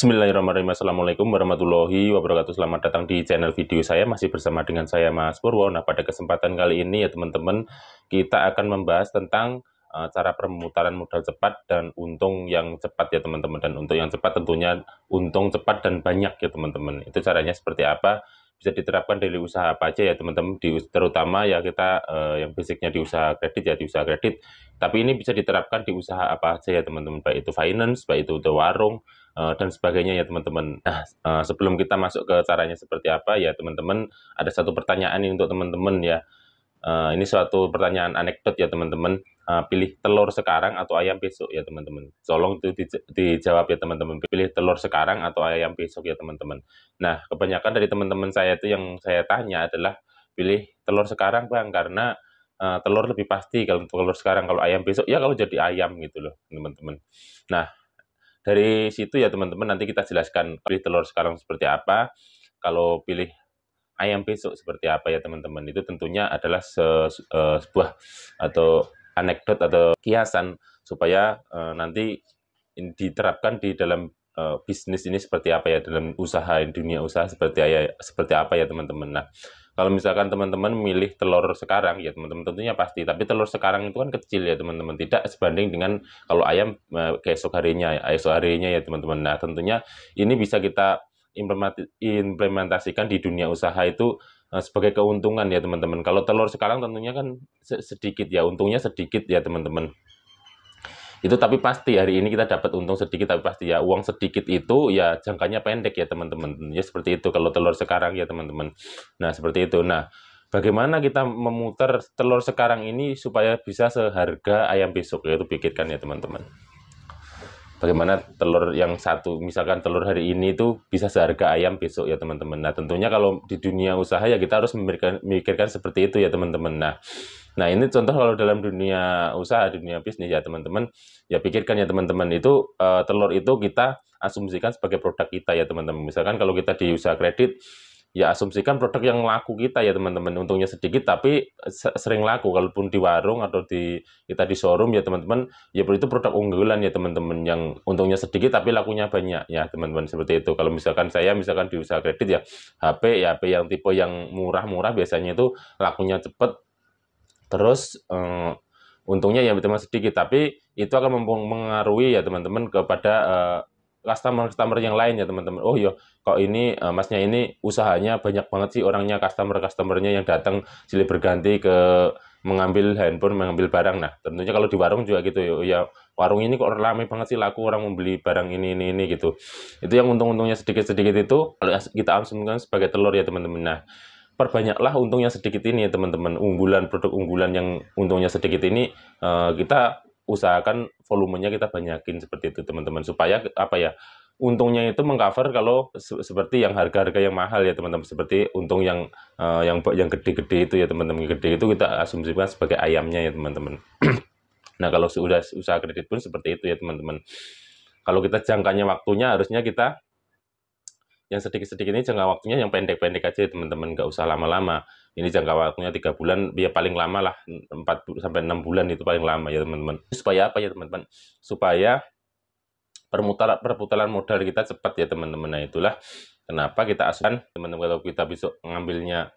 Bismillahirrahmanirrahim. Assalamualaikum warahmatullahi wabarakatuh. Selamat datang di channel video saya. Masih bersama dengan saya Mas Purwo. Nah, pada kesempatan kali ini ya teman-teman, kita akan membahas tentang cara permutaran modal cepat dan untung yang cepat ya teman-teman. Dan untuk yang cepat tentunya untung cepat dan banyak ya teman-teman. Itu caranya seperti apa? Bisa diterapkan dari usaha apa aja ya teman-teman. Terutama ya kita yang basicnya di usaha kredit ya di usaha kredit. Tapi ini bisa diterapkan di usaha apa aja ya teman-teman. Baik itu finance, baik itu warung, dan sebagainya ya teman-teman. Nah, sebelum kita masuk ke caranya seperti apa ya teman-teman, ada satu pertanyaan ini untuk teman-teman ya. Ini suatu pertanyaan anekdot ya teman-teman. Pilih telur sekarang atau ayam besok ya teman-teman. Tolong itu dijawab ya teman-teman. Pilih telur sekarang atau ayam besok ya teman-teman. Nah, kebanyakan dari teman-teman saya itu yang saya tanya adalah pilih telur sekarang Bang, karena telur lebih pasti kalau telur sekarang, kalau ayam besok ya kalau jadi ayam gitu loh teman-teman. Nah, dari situ ya teman-teman nanti kita jelaskan pilih telur sekarang seperti apa, kalau pilih ayam besok seperti apa ya teman-teman. Itu tentunya adalah sebuah atau anekdot atau kiasan supaya nanti diterapkan di dalam bisnis ini seperti apa ya, dalam usaha dunia usaha seperti apa ya teman-teman. Nah, kalau misalkan teman-teman milih telur sekarang ya teman-teman tentunya pasti, tapi telur sekarang itu kan kecil ya teman-teman, tidak sebanding dengan kalau ayam keesok harinya ya teman-teman. Nah, tentunya ini bisa kita implementasikan di dunia usaha itu sebagai keuntungan ya teman-teman. Kalau telur sekarang tentunya kan sedikit ya, untungnya sedikit ya teman-teman. Itu tapi pasti hari ini kita dapat untung sedikit, tapi pasti ya uang sedikit itu ya jangkanya pendek ya teman-teman. Ya seperti itu kalau telur sekarang ya teman-teman. Nah, seperti itu. Nah, bagaimana kita memutar telur sekarang ini supaya bisa seharga ayam besok, yaitu pikirkan ya teman-teman. Bagaimana telur yang satu, misalkan telur hari ini itu bisa seharga ayam besok ya teman-teman. Nah, tentunya kalau di dunia usaha ya kita harus memikirkan seperti itu ya teman-teman. Nah, ini contoh kalau dalam dunia usaha, dunia bisnis ya teman-teman, ya pikirkan ya teman-teman, itu telur itu kita asumsikan sebagai produk kita ya teman-teman. Misalkan kalau kita di usaha kredit, ya asumsikan produk yang laku kita ya teman-teman, untungnya sedikit tapi sering laku. Kalaupun di warung atau kita di showroom ya teman-teman, ya itu produk unggulan ya teman-teman, yang untungnya sedikit tapi lakunya banyak ya teman-teman, seperti itu. Kalau misalkan di usaha kredit ya HP yang tipe yang murah-murah biasanya itu lakunya cepet, terus untungnya ya cuma sedikit, tapi itu akan mempengaruhi ya teman-teman kepada customer yang lain ya teman-teman. Oh iya, kok ini masnya ini usahanya banyak banget sih orangnya, customernya yang datang silih berganti ke mengambil handphone, mengambil barang. Nah, tentunya kalau di warung juga gitu ya. Ya, warung ini kok ramai banget sih, laku orang membeli barang ini gitu. Itu yang untung-untungnya sedikit-sedikit itu kalau kita asumsikan sebagai telur ya teman-teman. Nah, perbanyaklah untungnya sedikit ini ya teman-teman. Produk unggulan yang untungnya sedikit ini kita usahakan volumenya kita banyakin seperti itu teman-teman, supaya apa ya, untungnya itu mengcover kalau seperti yang harga-harga yang mahal ya teman-teman, seperti untung yang gede-gede itu ya teman-teman. Gede itu kita asumsikan sebagai ayamnya ya teman-teman. Nah, kalau sudah usaha kredit pun seperti itu ya teman-teman. Kalau kita jangkanya waktunya harusnya kita yang sedikit-sedikit ini jangka waktunya yang pendek-pendek aja teman-teman, nggak usah lama-lama. Ini jangka waktunya 3 bulan, ya paling lama lah 4 sampai 6 bulan itu paling lama ya teman-teman. Supaya apa ya teman-teman? Supaya perputaran modal kita cepat ya teman-teman. Nah, itulah kenapa kita asumsikan teman-teman, kalau kita besok ngambilnya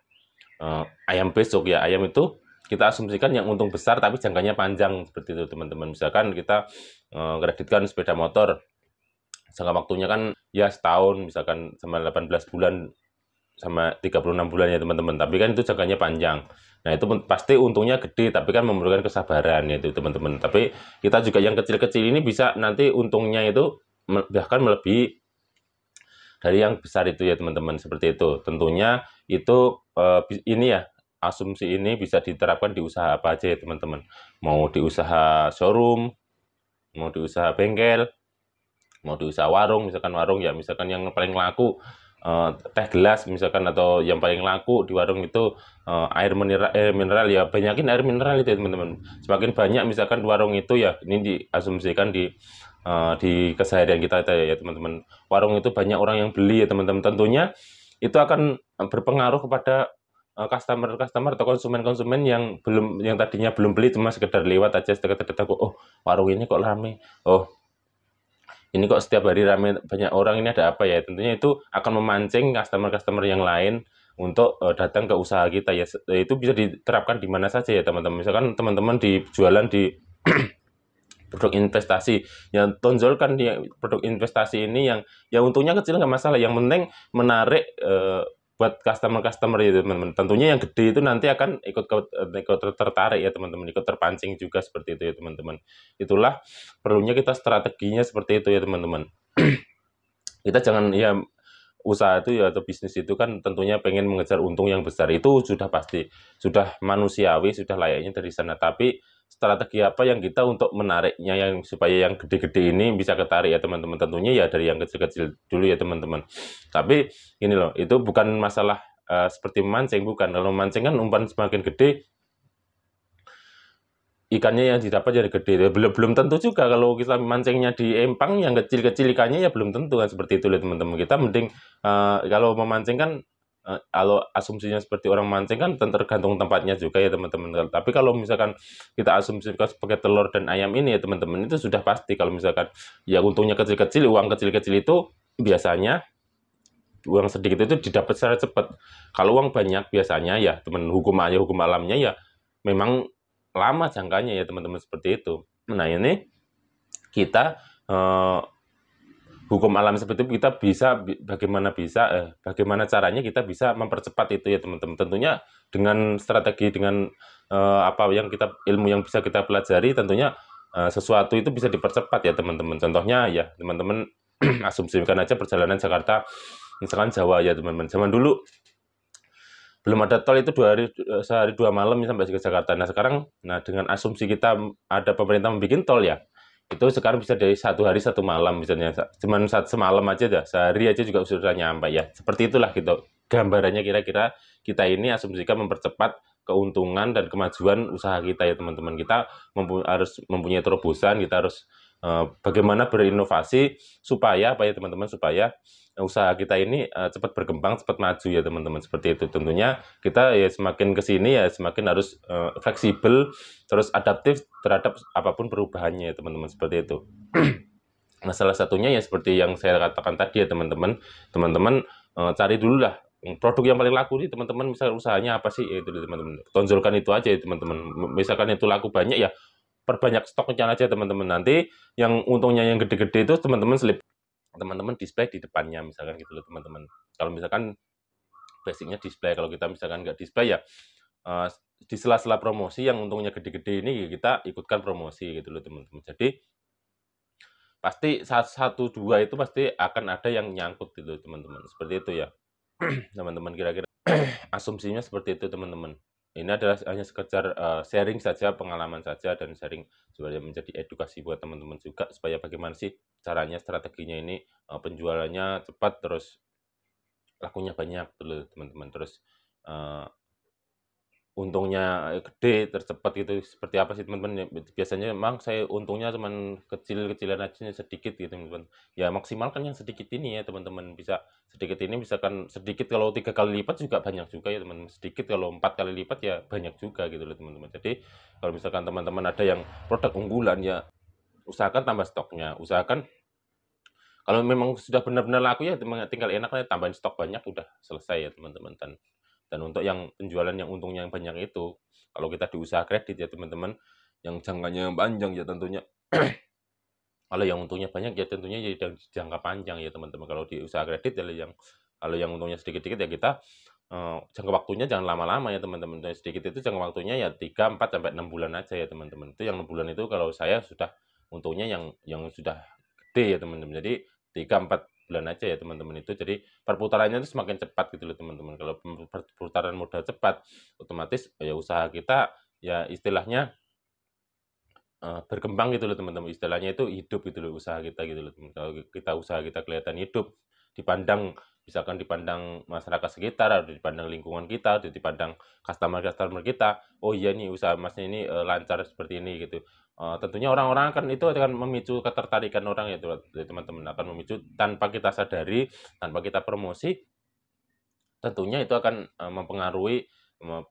ayam besok ya, ayam itu kita asumsikan yang untung besar tapi jangkanya panjang seperti itu teman-teman. Misalkan kita kreditkan sepeda motor, jangka waktunya kan ya setahun, misalkan sama 18 bulan sama 36 bulan ya teman-teman, tapi kan itu jangkanya panjang. Nah, itu pasti untungnya gede, tapi kan memerlukan kesabaran ya itu teman-teman. Tapi kita juga yang kecil-kecil ini bisa nanti untungnya itu bahkan melebihi dari yang besar itu ya teman-teman, seperti itu. Tentunya itu ini ya, asumsi ini bisa diterapkan di usaha apa aja ya teman-teman. Mau di usaha showroom, mau di usaha bengkel, mau di usaha warung. Misalkan warung ya, misalkan yang paling laku teh gelas misalkan, atau yang paling laku di warung itu air mineral ya, banyakin air mineral itu ya teman-teman. Semakin banyak misalkan di warung itu ya, ini diasumsikan di keseharian kita ya teman-teman, warung itu banyak orang yang beli ya teman-teman, tentunya itu akan berpengaruh kepada customer atau konsumen yang tadinya belum beli, cuma sekedar lewat aja, sekedar datang, oh warung ini kok rame, oh ini kok setiap hari ramai banyak orang, ini ada apa ya? Tentunya itu akan memancing customer-customer yang lain untuk datang ke usaha kita ya. Itu bisa diterapkan di mana saja ya teman-teman. Misalkan teman-teman di jualan di produk investasi, yang tonjolkan di produk investasi ini yang untungnya kecil nggak masalah, yang penting menarik buat customer-customer ya teman-teman. Tentunya yang gede itu nanti akan ikut tertarik ya teman-teman, ikut terpancing juga seperti itu ya teman-teman. Itulah perlunya kita strateginya seperti itu ya teman-teman. Kita jangan ya, usaha itu ya atau bisnis itu kan tentunya pengen mengejar untung yang besar, itu sudah pasti, sudah manusiawi, sudah layaknya dari sana. Tapi strategi apa yang kita untuk menariknya yang supaya yang gede-gede ini bisa ketarik ya teman-teman. Tentunya ya dari yang kecil-kecil dulu ya teman-teman. Tapi ini loh, itu bukan masalah seperti memancing, bukan. Kalau memancing kan umpan semakin gede, ikannya yang didapat jadi gede. Belum tentu juga kalau kita mancingnya di empang yang kecil-kecil ikannya ya belum tentu kan seperti itu ya teman-teman. Kita mending kalau memancing kan kalau asumsinya seperti orang mancing kan tergantung tempatnya juga ya teman-teman. Tapi kalau misalkan kita asumsikan sebagai telur dan ayam ini ya teman-teman, itu sudah pasti kalau misalkan ya untungnya kecil-kecil, uang kecil-kecil itu biasanya uang sedikit itu didapat secara cepat. Kalau uang banyak biasanya ya teman, hukum alamnya ya memang lama jangkanya ya teman-teman seperti itu. Nah ini kita hukum alam seperti itu kita bisa bagaimana caranya kita bisa mempercepat itu ya teman-teman. Tentunya dengan strategi, dengan apa yang ilmu yang bisa kita pelajari, tentunya sesuatu itu bisa dipercepat ya teman-teman. Contohnya ya teman-teman asumsikan aja perjalanan Jakarta misalkan Jawa ya teman-teman. Zaman dulu belum ada tol, itu sehari 2 malam sampai ke Jakarta. Nah sekarang, dengan asumsi kita ada pemerintah membuat tol ya, itu sekarang bisa dari 1 hari 1 malam misalnya, cuman semalam aja dah, sehari aja juga sudah nyampe ya. Seperti itulah gitu gambarannya, kira-kira kita ini asumsikan mempercepat keuntungan dan kemajuan usaha kita ya teman-teman. Kita harus mempunyai terobosan, kita harus bagaimana berinovasi supaya apa ya teman-teman, supaya usaha kita ini cepat berkembang, cepat maju ya teman-teman. Seperti itu. Tentunya kita ya semakin ke sini ya semakin harus fleksibel, terus adaptif terhadap apapun perubahannya ya teman-teman. Seperti itu. Nah, salah satunya ya seperti yang saya katakan tadi ya teman-teman. Teman-teman cari dulu lah produk yang paling laku nih teman-teman. Misalnya usahanya apa sih, ya itu teman-teman. Tonjolkan itu aja ya teman-teman. Misalkan itu laku banyak ya perbanyak stoknya aja teman-teman. Nanti yang untungnya yang gede-gede itu teman-teman display di depannya misalkan gitu loh teman-teman. Kalau misalkan basicnya display, kalau kita misalkan nggak display ya di sela-sela promosi yang untungnya gede-gede ini kita ikutkan promosi gitu loh teman-teman. Jadi pasti satu dua itu pasti akan ada yang nyangkut gitu teman-teman. Seperti itu ya teman-teman, kira-kira asumsinya seperti itu teman-teman. Ini adalah hanya sekedar sharing saja, pengalaman saja, dan sharing supaya menjadi edukasi buat teman-teman juga, supaya bagaimana sih caranya, strateginya ini penjualannya cepat, terus lakunya banyak dulu teman-teman, terus untungnya gede, tercepat gitu. Seperti apa sih teman-teman? Biasanya memang saya untungnya cuman kecil-kecilan aja, sedikit gitu teman-teman. Ya maksimalkan yang sedikit ini ya teman-teman. Bisa sedikit ini, misalkan sedikit kalau 3 kali lipat juga banyak juga ya teman-teman. Sedikit kalau 4 kali lipat ya banyak juga gitu loh teman-teman. Jadi kalau misalkan teman-teman ada yang produk unggulan ya usahakan tambah stoknya. Usahakan kalau memang sudah benar-benar laku ya tinggal enaknya tambahin stok banyak, udah selesai ya teman-teman. Dan untuk yang penjualan yang untungnya yang banyak itu, kalau kita di usaha kredit ya teman-teman, yang jangkanya yang panjang ya tentunya, kalau yang untungnya banyak ya tentunya jadi jangka panjang ya teman-teman. Kalau di usaha kredit ya kalau yang untungnya sedikit-sedikit ya kita jangka waktunya jangan lama-lama ya teman-teman. Sedikit itu jangka waktunya ya 3, 4 sampai 6 bulan aja ya teman-teman. Itu yang 6 bulan itu kalau saya sudah untungnya yang sudah gede ya teman-teman. Jadi 3, 4 bulan aja ya teman-teman itu. Jadi perputarannya itu semakin cepat gitu loh teman-teman. Kalau perputaran modal cepat, otomatis ya usaha kita ya istilahnya berkembang gitu loh teman-teman. Istilahnya itu hidup gitu loh usaha kita gitu loh teman. Kalau usaha kita kelihatan hidup, dipandang, misalkan dipandang masyarakat sekitar, atau dipandang lingkungan kita, atau dipandang customer-customer kita, oh iya nih usaha Masnya ini lancar seperti ini gitu. Tentunya orang-orang akan itu akan memicu ketertarikan orang ya teman-teman, akan memicu tanpa kita sadari, tanpa kita promosi, tentunya itu akan mempengaruhi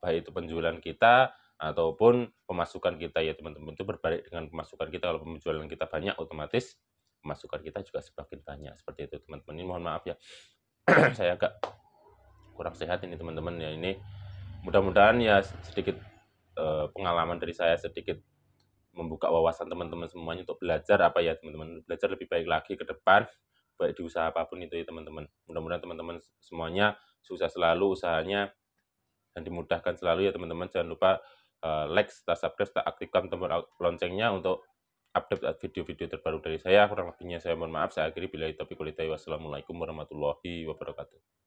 baik itu penjualan kita ataupun pemasukan kita ya teman-teman. Itu berbalik dengan pemasukan kita. Kalau penjualan kita banyak, otomatis pemasukan kita juga semakin banyak. Seperti itu teman-teman. Ini mohon maaf ya, saya agak kurang sehat ini teman-teman ya. Ini mudah-mudahan ya sedikit pengalaman dari saya, sedikit membuka wawasan teman-teman semuanya untuk belajar apa ya teman-teman, belajar lebih baik lagi ke depan, baik di usaha apapun itu ya teman-teman. Mudah-mudahan teman-teman semuanya sukses selalu usahanya dan dimudahkan selalu ya teman-teman. Jangan lupa like, subscribe, aktifkan tombol loncengnya untuk update video-video terbaru dari saya. Kurang lebihnya saya mohon maaf. Saya akhiri, billahi taufiq wal hidayah. Wassalamualaikum warahmatullahi wabarakatuh.